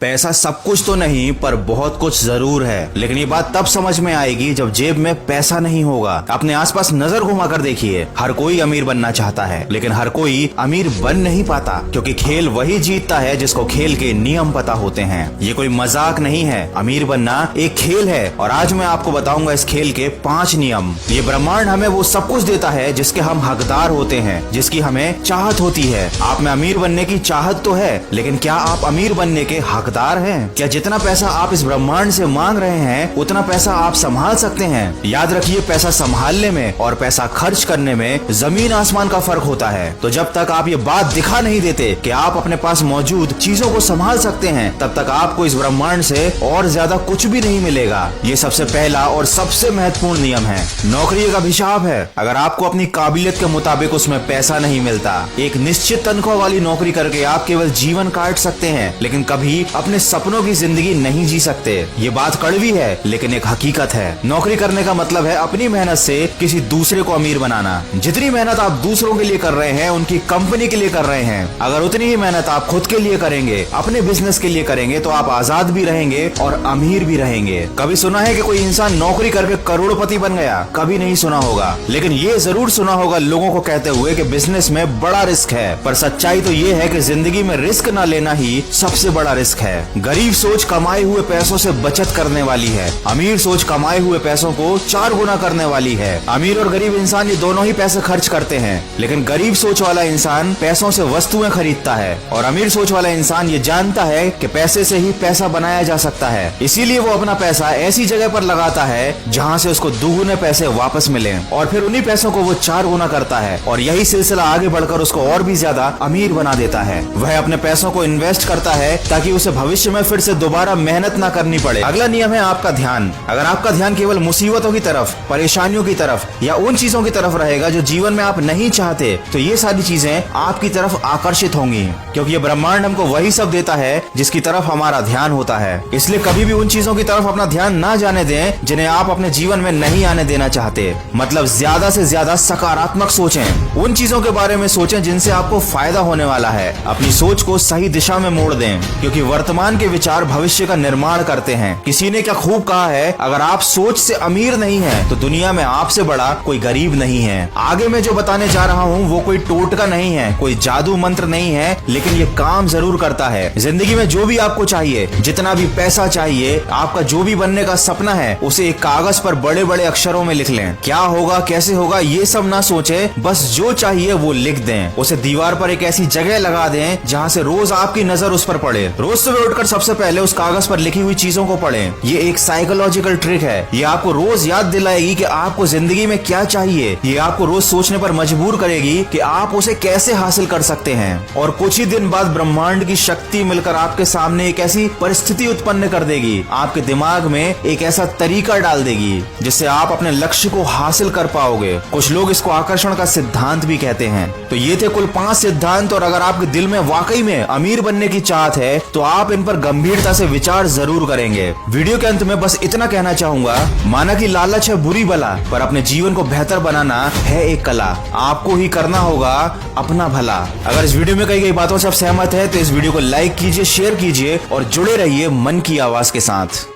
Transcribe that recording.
पैसा सब कुछ तो नहीं पर बहुत कुछ जरूर है, लेकिन ये बात तब समझ में आएगी जब जेब में पैसा नहीं होगा। अपने आसपास नजर घुमाकर देखिए, हर कोई अमीर बनना चाहता है, लेकिन हर कोई अमीर बन नहीं पाता, क्योंकि खेल वही जीतता है जिसको खेल के नियम पता होते हैं। ये कोई मजाक नहीं है, अमीर बनना एक खेल है और आज मैं आपको बताऊंगा इस खेल के 5 नियम। ये ब्रह्मांड हमें वो सब कुछ देता है जिसके हम हकदार होते हैं, जिसकी हमें चाहत होती है। आप में अमीर बनने की चाहत तो है, लेकिन क्या आप अमीर बनने के हकदार हैं? क्या जितना पैसा आप इस ब्रह्मांड से मांग रहे हैं उतना पैसा आप संभाल सकते हैं? याद रखिए, पैसा संभालने में और पैसा खर्च करने में जमीन आसमान का फर्क होता है। तो जब तक आप ये बात दिखा नहीं देते कि आप अपने पास मौजूद चीजों को संभाल सकते हैं, तब तक आपको इस ब्रह्मांड से और ज्यादा कुछ भी नहीं मिलेगा। ये सबसे पहला और सबसे महत्वपूर्ण नियम है। नौकरी एक अभिशाप है। अगर आपको अपनी काबिलियत के मुताबिक उसमें पैसा नहीं मिलता, एक निश्चित तनख्वाह वाली नौकरी करके आप केवल जीवन काट सकते हैं, लेकिन कभी अपने सपनों की जिंदगी नहीं जी सकते। ये बात कड़वी है, लेकिन एक हकीकत है। नौकरी करने का मतलब है अपनी मेहनत से किसी दूसरे को अमीर बनाना। जितनी मेहनत आप दूसरों के लिए कर रहे हैं, उनकी कंपनी के लिए कर रहे हैं, अगर उतनी ही मेहनत आप खुद के लिए करेंगे, अपने बिजनेस के लिए करेंगे, तो आप आजाद भी रहेंगे और अमीर भी रहेंगे। कभी सुना है कि कोई इंसान नौकरी करके करोड़पति बन गया? कभी नहीं सुना होगा, लेकिन ये जरूर सुना होगा लोगों को कहते हुए कि बिजनेस में बड़ा रिस्क है। पर सच्चाई तो ये है कि जिंदगी में रिस्क न लेना ही सबसे बड़ा रिस्क है। गरीब सोच कमाए हुए पैसों से बचत करने वाली है, अमीर सोच कमाए हुए पैसों को 4 गुना करने वाली है। अमीर और गरीब इंसान ये दोनों ही पैसे खर्च करते हैं, लेकिन गरीब सोच वाला इंसान पैसों से वस्तुएं खरीदता है और अमीर सोच वाला इंसान ये जानता है कि पैसे से ही पैसा बनाया जा सकता है। इसीलिए वो अपना पैसा ऐसी जगह पर लगाता है जहाँ से उसको दुगुने पैसे वापस मिले और फिर उन्हीं पैसों को वो 4 गुना करता है और यही सिलसिला आगे बढ़कर उसको और भी ज्यादा अमीर बना देता है। वह अपने पैसों को इन्वेस्ट करता है ताकि उसे भविष्य में फिर से दोबारा मेहनत ना करनी पड़े। अगला नियम है आपका ध्यान। अगर आपका ध्यान केवल मुसीबतों की तरफ, परेशानियों की तरफ या उन चीजों की तरफ रहेगा जो जीवन में आप नहीं चाहते, तो ये सारी चीजें आपकी तरफ आकर्षित होंगी, क्योंकि ये ब्रह्मांड हमको वही सब देता है जिसकी तरफ हमारा ध्यान होता है। इसलिए कभी भी उन चीजों की तरफ अपना ध्यान ना जाने दें जिन्हें आप अपने जीवन में नहीं आने देना चाहते। मतलब ज्यादा से ज्यादा सकारात्मक सोचें, उन चीजों के बारे में सोचें जिनसे आपको फायदा होने वाला है। अपनी सोच को सही दिशा में मोड़ दें, क्योंकि वर्तमान के विचार भविष्य का निर्माण करते हैं। किसी ने क्या खूब कहा है, अगर आप सोच से अमीर नहीं हैं, तो दुनिया में आपसे बड़ा कोई गरीब नहीं है। आगे मैं जो बताने जा रहा हूँ वो कोई टोटका नहीं है, कोई जादू मंत्र नहीं है, लेकिन ये काम जरूर करता है। जिंदगी में जो भी आपको चाहिए, जितना भी पैसा चाहिए, आपका जो भी बनने का सपना है, उसे एक कागज पर बड़े बड़े अक्षरों में लिख लें। क्या होगा, कैसे होगा, ये सब ना सोचे, बस जो चाहिए वो लिख दें। उसे दीवार पर एक ऐसी जगह लगा दें जहाँ से रोज आपकी नजर उस पर पड़े। रोज सुबह उठकर सबसे पहले उस कागज पर लिखी हुई चीजों को पढ़ें। ये एक साइकोलॉजिकल ट्रिक है। ये आपको रोज याद दिलाएगी कि आपको जिंदगी में क्या चाहिए। ये आपको रोज सोचने पर मजबूर करेगी कि आप उसे कैसे हासिल कर सकते हैं। और कुछ ही दिन बाद ब्रह्मांड की शक्ति मिलकर आपके सामने एक ऐसी परिस्थिति उत्पन्न कर देगी, आपके दिमाग में एक ऐसा तरीका डाल देगी जिससे आप अपने लक्ष्य को हासिल कर पाओगे। कुछ लोग इसको आकर्षण का सिद्धांत भी कहते हैं। तो ये थे कुल 5 सिद्धांत, और अगर आपके दिल में वाकई में अमीर बनने की चाहत है तो आप इन पर गंभीरता से विचार जरूर करेंगे। वीडियो के अंत में बस इतना कहना चाहूंगा, माना कि लालच है बुरी बला, पर अपने जीवन को बेहतर बनाना है एक कला। आपको ही करना होगा अपना भला। अगर इस वीडियो में कही गई बातों से आप सहमत है तो इस वीडियो को लाइक कीजिए, शेयर कीजिए और जुड़े रहिए मन की आवाज के साथ।